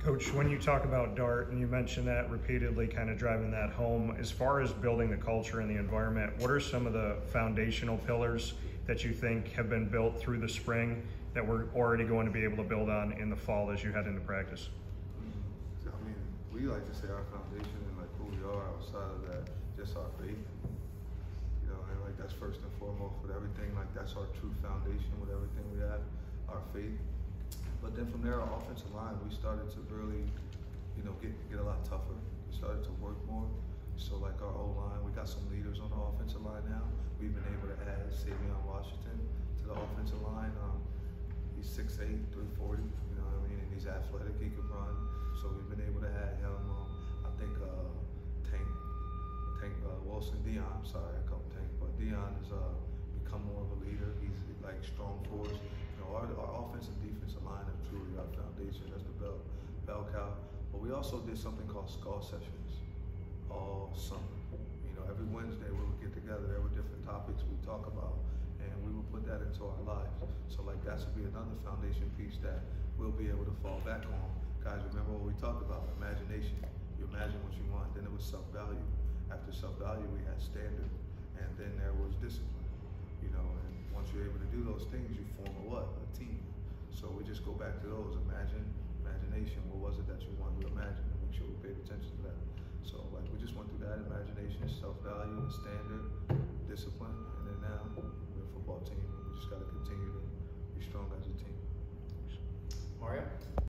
Coach, when you talk about DART, and you mentioned that repeatedly, kind of driving that home, as far as building the culture and the environment, what are some of the foundational pillars that you think have been built through the spring that we're already going to be able to build on in the fall as you head into practice? I mean, we like to say our foundation and like who we are outside of that, just our faith. You know, and like that's first and foremost with everything. Like that's our true foundation with everything we have, our faith. But then from there, our offensive line, we started to really, you know, get a lot tougher. We started to work more. So like our O-line, we got some leaders on the offensive line now. We've been able to add Savion Washington to the offensive line. He's 6'8", 340, you know what I mean? And he's athletic, he can run. So we've been able to add him. I think Tank Wilson, Dion, sorry, I call him Tank, but Dion has become more of a leader. He's like strong force. You know, our offensive and defensive line are truly our foundation. That's the bell cow. But we also did something called skull sessions all summer. You know, every Wednesday we would get together. There were different topics we talk about, and we would put that into our lives. So like that should be another foundation piece that we'll be able to fall back on. Guys, remember what we talked about, imagination. You imagine what you want, then it was self-value. After self-value, we had standard, and then there was discipline. You know, and once you're able to do those things, you form a what? A team. So we just go back to those, imagination. What was it that you wanted to imagine? And make sure we paid attention to that. So like we just went through that, imagination, self-value, and standard, discipline, and then now we're a football team. We just got to continue to be strong as a team. Mario?